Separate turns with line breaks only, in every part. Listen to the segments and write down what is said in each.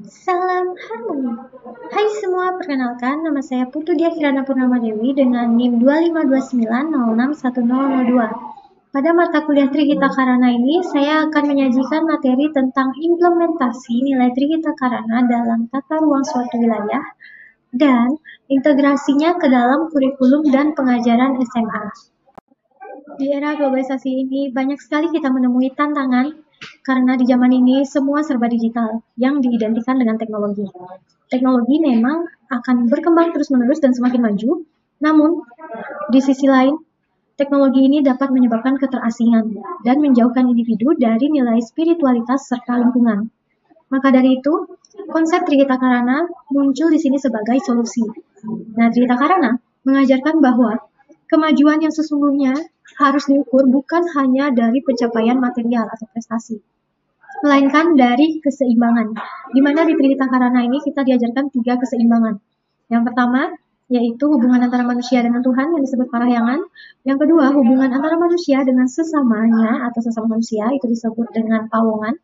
Salam harmoni. Hai semua, perkenalkan nama saya Putu Dia Kirana Purnama Dewi dengan NIM 2529061002. Pada mata kuliah Trihita Karana ini, saya akan menyajikan materi tentang implementasi nilai Trihita Karana dalam tata ruang suatu wilayah dan integrasinya ke dalam kurikulum dan pengajaran SMA. Di era globalisasi ini, banyak sekali kita menemui tantangan karena di zaman ini semua serba digital yang diidentikan dengan teknologi. Teknologi memang akan berkembang terus-menerus dan semakin maju, namun di sisi lain, teknologi ini dapat menyebabkan keterasingan dan menjauhkan individu dari nilai spiritualitas serta lingkungan. Maka dari itu, konsep Trihita Karana muncul di sini sebagai solusi. Nah, Trihita Karana mengajarkan bahwa kemajuan yang sesungguhnya harus diukur bukan hanya dari pencapaian material atau prestasi, melainkan dari keseimbangan. Di mana di Trihita Karana ini kita diajarkan 3 keseimbangan. Yang pertama, yaitu hubungan antara manusia dengan Tuhan yang disebut parahyangan. Yang kedua, hubungan antara manusia dengan sesamanya atau sesama manusia, itu disebut dengan pawongan.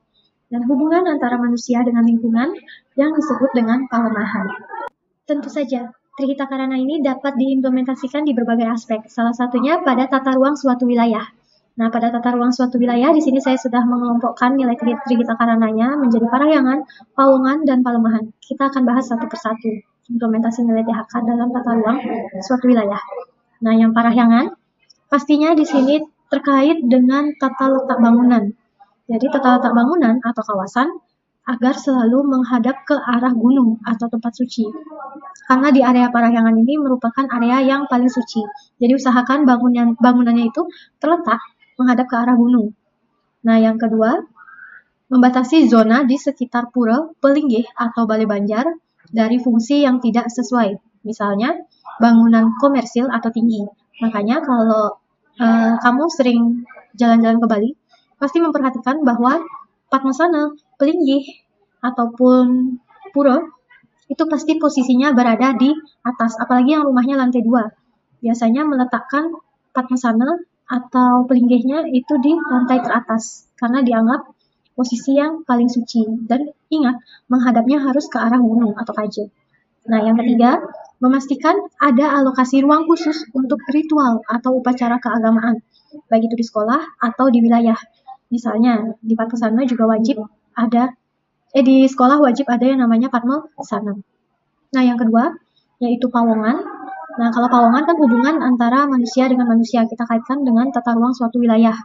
Dan hubungan antara manusia dengan lingkungan yang disebut dengan palemahan. Tentu saja, Trihita Karana ini dapat diimplementasikan di berbagai aspek, salah satunya pada tata ruang suatu wilayah. Nah, pada tata ruang suatu wilayah, di sini saya sudah mengelompokkan nilai Trihita Karananya menjadi parahyangan, pawongan, dan palemahan. Kita akan bahas satu persatu implementasi nilai THK dalam tata ruang suatu wilayah. Nah, yang parahyangan, pastinya di sini terkait dengan tata letak bangunan. Jadi tata letak bangunan atau kawasan agar selalu menghadap ke arah gunung atau tempat suci. Karena di area parahyangan ini merupakan area yang paling suci. Jadi usahakan bangunannya itu terletak menghadap ke arah gunung. Nah, yang kedua, membatasi zona di sekitar pura, pelinggih atau balai banjar dari fungsi yang tidak sesuai. Misalnya, bangunan komersil atau tinggi. Makanya kalau kamu sering jalan-jalan ke Bali, pasti memperhatikan bahwa Padmasana, pelinggih, ataupun pura, itu pasti posisinya berada di atas, apalagi yang rumahnya lantai 2. Biasanya meletakkan Padmasana atau pelinggihnya itu di lantai teratas, karena dianggap posisi yang paling suci. Dan ingat, menghadapnya harus ke arah gunung atau kaja. Nah, yang ketiga, memastikan ada alokasi ruang khusus untuk ritual atau upacara keagamaan, baik itu di sekolah atau di wilayah. Misalnya, di Padmasana juga wajib ada, di sekolah wajib ada yang namanya Padmasana. Nah, yang kedua, yaitu pawongan. Nah, kalau pawongan kan hubungan antara manusia dengan manusia, kita kaitkan dengan tata ruang suatu wilayah.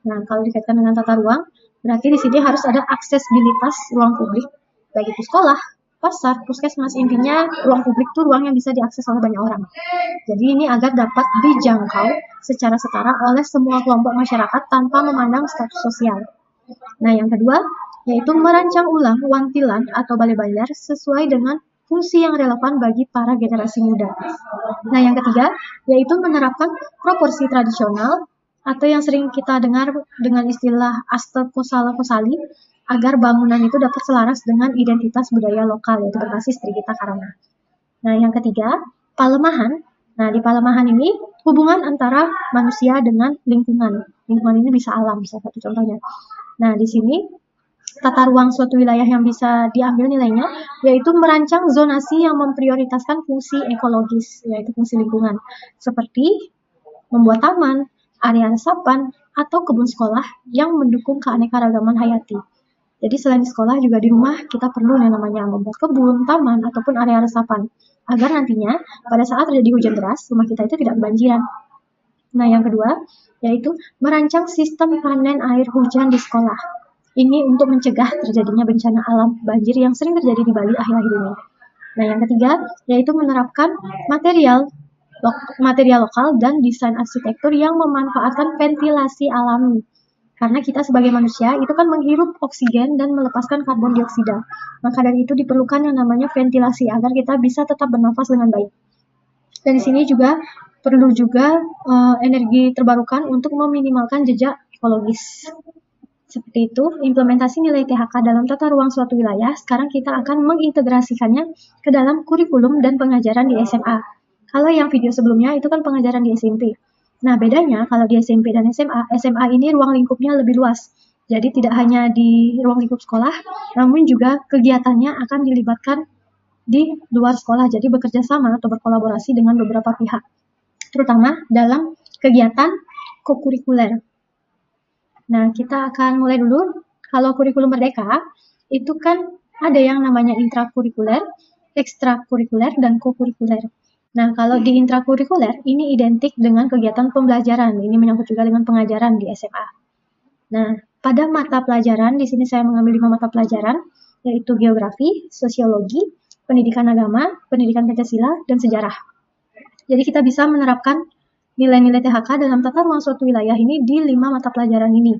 Nah, kalau dikaitkan dengan tata ruang, berarti di sini harus ada aksesibilitas ruang publik, baik itu sekolah, pasar, puskesmas, intinya ruang publik itu ruang yang bisa diakses oleh banyak orang. Jadi ini agar dapat dijangkau secara setara oleh semua kelompok masyarakat tanpa memandang status sosial. Nah, yang kedua, yaitu merancang ulang wantilan atau balai banjar sesuai dengan fungsi yang relevan bagi para generasi muda. Nah, yang ketiga, yaitu menerapkan proporsi tradisional atau yang sering kita dengar dengan istilah Asta Kosala Kosali, agar bangunan itu dapat selaras dengan identitas budaya lokal, yaitu berbasis Trihita Karana. Nah, yang ketiga, palemahan. Nah, di palemahan ini hubungan antara manusia dengan lingkungan. Lingkungan ini bisa alam, salah satu contohnya. Nah, di sini tata ruang suatu wilayah yang bisa diambil nilainya, yaitu merancang zonasi yang memprioritaskan fungsi ekologis, yaitu fungsi lingkungan, seperti membuat taman, area resapan, atau kebun sekolah yang mendukung keanekaragaman hayati. Jadi selain di sekolah juga di rumah kita perlu yang namanya membuat kebun, taman, ataupun area resapan, agar nantinya pada saat terjadi hujan deras, rumah kita itu tidak kebanjiran. Nah, yang kedua, yaitu merancang sistem panen air hujan di sekolah. Ini untuk mencegah terjadinya bencana alam banjir yang sering terjadi di Bali akhir-akhir ini. Nah, yang ketiga, yaitu menerapkan material lokal dan desain arsitektur yang memanfaatkan ventilasi alami. Karena kita sebagai manusia itu kan menghirup oksigen dan melepaskan karbon dioksida. Maka dari itu diperlukan yang namanya ventilasi agar kita bisa tetap bernafas dengan baik. Dan di sini juga perlu juga energi terbarukan untuk meminimalkan jejak ekologis. Seperti itu, implementasi nilai THK dalam tata ruang suatu wilayah, sekarang kita akan mengintegrasikannya ke dalam kurikulum dan pengajaran di SMA. Kalau yang video sebelumnya itu kan pengajaran di SMP. Nah, bedanya kalau di SMP dan SMA, SMA ini ruang lingkupnya lebih luas. Jadi tidak hanya di ruang lingkup sekolah, namun juga kegiatannya akan dilibatkan di luar sekolah. Jadi bekerja sama atau berkolaborasi dengan beberapa pihak, terutama dalam kegiatan kokurikuler. Nah, kita akan mulai dulu. Kalau kurikulum merdeka, itu kan ada yang namanya intrakurikuler, ekstrakurikuler, dan kokurikuler. Nah, kalau di intrakurikuler, ini identik dengan kegiatan pembelajaran. Ini menyangkut juga dengan pengajaran di SMA. Nah, pada mata pelajaran, di sini saya mengambil 5 mata pelajaran, yaitu geografi, sosiologi, pendidikan agama, pendidikan Pancasila, dan sejarah. Jadi kita bisa menerapkan nilai-nilai THK dalam tata ruang suatu wilayah ini di 5 mata pelajaran ini.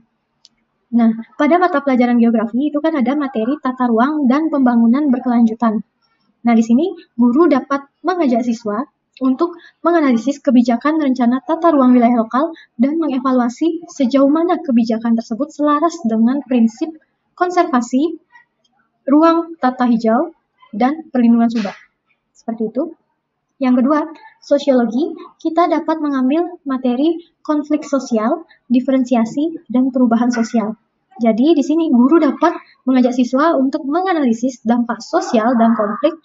Nah, pada mata pelajaran geografi itu kan ada materi tata ruang dan pembangunan berkelanjutan. Nah, di sini guru dapat mengajak siswa untuk menganalisis kebijakan rencana tata ruang wilayah lokal dan mengevaluasi sejauh mana kebijakan tersebut selaras dengan prinsip konservasi, ruang tata hijau, dan perlindungan sumber. Seperti itu. Yang kedua, sosiologi, kita dapat mengambil materi konflik sosial, diferensiasi, dan perubahan sosial. Jadi di sini guru dapat mengajak siswa untuk menganalisis dampak sosial dan konflik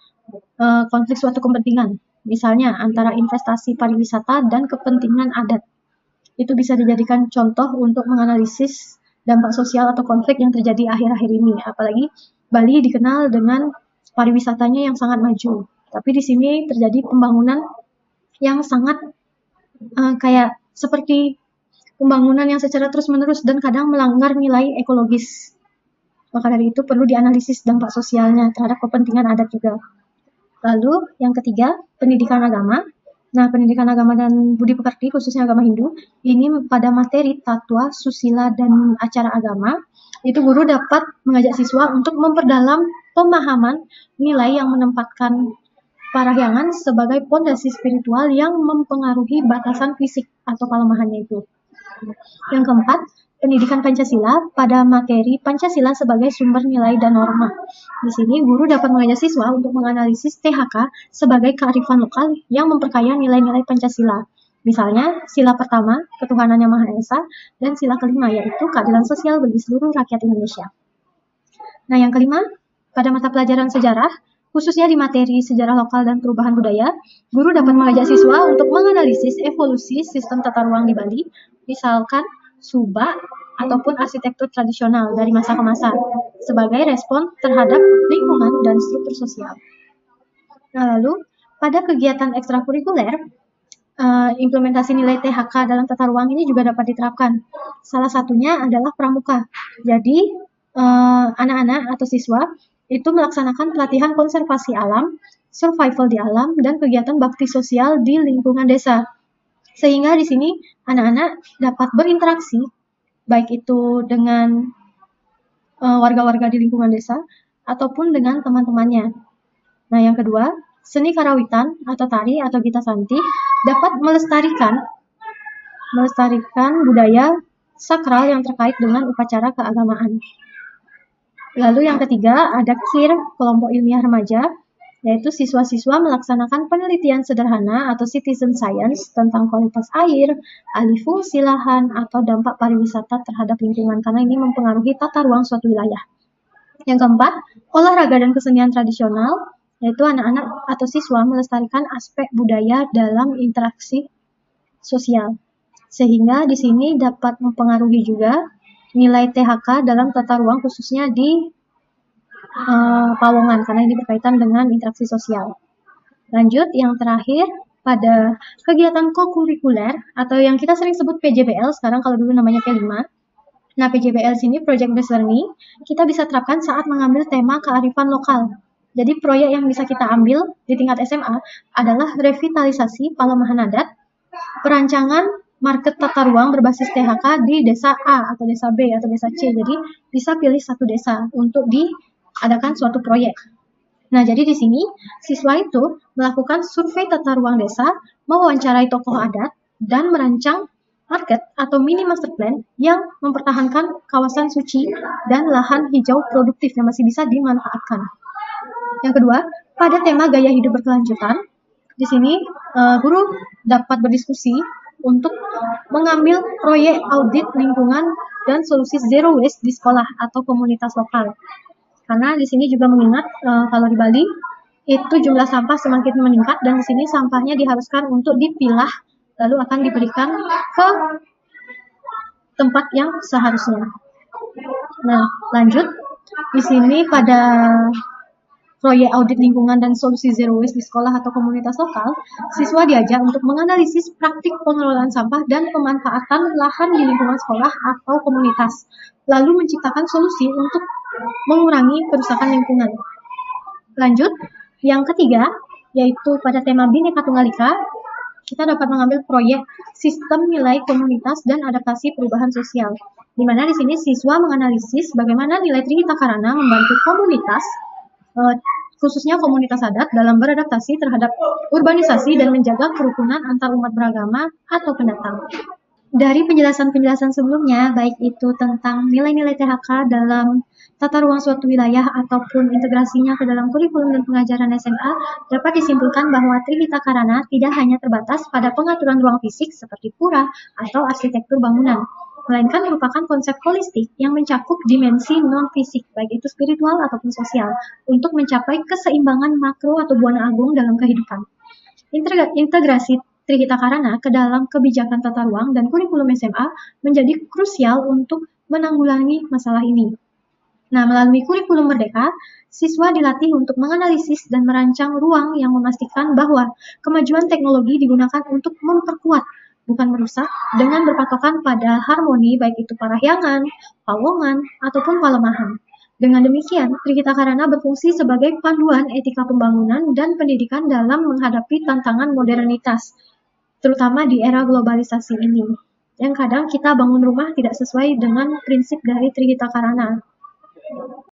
suatu kepentingan. Misalnya antara investasi pariwisata dan kepentingan adat. Itu bisa dijadikan contoh untuk menganalisis dampak sosial atau konflik yang terjadi akhir-akhir ini. Apalagi Bali dikenal dengan pariwisatanya yang sangat maju. Tapi di sini terjadi pembangunan yang sangat kayak seperti pembangunan yang secara terus-menerus dan kadang melanggar nilai ekologis. Maka dari itu perlu dianalisis dampak sosialnya terhadap kepentingan adat juga. Lalu yang ketiga, pendidikan agama. Nah, pendidikan agama dan budi pekerti, khususnya agama Hindu, ini pada materi tatwa, susila, dan acara agama, itu guru dapat mengajak siswa untuk memperdalam pemahaman nilai yang menempatkan parahyangan sebagai pondasi spiritual yang mempengaruhi batasan fisik atau kelemahannya itu. Yang keempat, pendidikan Pancasila pada materi Pancasila sebagai sumber nilai dan norma. Di sini guru dapat mengajak siswa untuk menganalisis THK sebagai kearifan lokal yang memperkaya nilai-nilai Pancasila. Misalnya, sila pertama, ketuhanan yang Maha Esa, dan sila kelima, yaitu keadilan sosial bagi seluruh rakyat Indonesia. Nah, yang kelima, pada mata pelajaran sejarah, khususnya di materi sejarah lokal dan perubahan budaya, guru dapat mengajak siswa untuk menganalisis evolusi sistem tata ruang di Bali, misalkan subak ataupun arsitektur tradisional dari masa ke masa, sebagai respon terhadap lingkungan dan struktur sosial. Nah, lalu pada kegiatan ekstrakurikuler, implementasi nilai THK dalam tata ruang ini juga dapat diterapkan. Salah satunya adalah pramuka. Jadi, anak-anak atau siswa itu melaksanakan pelatihan konservasi alam, survival di alam, dan kegiatan bakti sosial di lingkungan desa. Sehingga di sini anak-anak dapat berinteraksi, baik itu dengan warga-warga di lingkungan desa, ataupun dengan teman-temannya. Nah, yang kedua, seni karawitan atau tari atau gita santi dapat melestarikan budaya sakral yang terkait dengan upacara keagamaan. Lalu yang ketiga, ada KIR, kelompok ilmiah remaja, yaitu siswa-siswa melaksanakan penelitian sederhana atau citizen science tentang kualitas air, alih fungsi lahan, atau dampak pariwisata terhadap lingkungan, karena ini mempengaruhi tata ruang suatu wilayah. Yang keempat, olahraga dan kesenian tradisional, yaitu anak-anak atau siswa melestarikan aspek budaya dalam interaksi sosial. Sehingga di sini dapat mempengaruhi juga nilai THK dalam tata ruang khususnya di Pawongan, karena ini berkaitan dengan interaksi sosial. Lanjut, yang terakhir, pada kegiatan kokurikuler atau yang kita sering sebut PJBL, sekarang kalau dulu namanya P5. Nah, PJBL sini, Project Based Learning, kita bisa terapkan saat mengambil tema kearifan lokal. Jadi, proyek yang bisa kita ambil di tingkat SMA adalah revitalisasi palemahan adat, perancangan market tata ruang berbasis THK di desa A atau desa B atau desa C. Jadi, bisa pilih satu desa untuk diadakan suatu proyek. Nah, jadi di sini siswa itu melakukan survei tata ruang desa, mewawancarai tokoh adat, dan merancang market atau mini master plan yang mempertahankan kawasan suci dan lahan hijau produktif yang masih bisa dimanfaatkan. Yang kedua, pada tema gaya hidup berkelanjutan, di sini guru dapat berdiskusi untuk mengambil proyek audit lingkungan dan solusi zero waste di sekolah atau komunitas lokal. Karena di sini juga mengingat kalau di Bali itu jumlah sampah semakin meningkat dan di sini sampahnya diharuskan untuk dipilah lalu akan diberikan ke tempat yang seharusnya. Nah, lanjut. Di sini pada proyek audit lingkungan dan solusi zero waste di sekolah atau komunitas lokal, siswa diajak untuk menganalisis praktik pengelolaan sampah dan pemanfaatan lahan di lingkungan sekolah atau komunitas, lalu menciptakan solusi untuk mengurangi kerusakan lingkungan. Lanjut, yang ketiga, yaitu pada tema Bhinneka Tunggal Ika, kita dapat mengambil proyek sistem nilai komunitas dan adaptasi perubahan sosial, di mana di sini siswa menganalisis bagaimana nilai Trihita Karana membantu komunitas, khususnya komunitas adat dalam beradaptasi terhadap urbanisasi dan menjaga kerukunan antar umat beragama atau pendatang. Dari penjelasan-penjelasan sebelumnya, baik itu tentang nilai-nilai THK dalam tata ruang suatu wilayah ataupun integrasinya ke dalam kurikulum dan pengajaran SMA, dapat disimpulkan bahwa Trihita Karana tidak hanya terbatas pada pengaturan ruang fisik seperti pura atau arsitektur bangunan, melainkan merupakan konsep holistik yang mencakup dimensi non-fisik, baik itu spiritual ataupun sosial, untuk mencapai keseimbangan makro atau buana agung dalam kehidupan. Integrasi Trihita Karana ke dalam kebijakan tata ruang dan kurikulum SMA menjadi krusial untuk menanggulangi masalah ini. Nah, melalui kurikulum Merdeka, siswa dilatih untuk menganalisis dan merancang ruang yang memastikan bahwa kemajuan teknologi digunakan untuk memperkuat, bukan merusak, dengan berpatokan pada harmoni baik itu parahyangan, pawongan, ataupun palemahan. Dengan demikian, Trihita Karana berfungsi sebagai panduan etika pembangunan dan pendidikan dalam menghadapi tantangan modernitas, terutama di era globalisasi ini. Yang kadang kita bangun rumah tidak sesuai dengan prinsip dari Trihita Karana.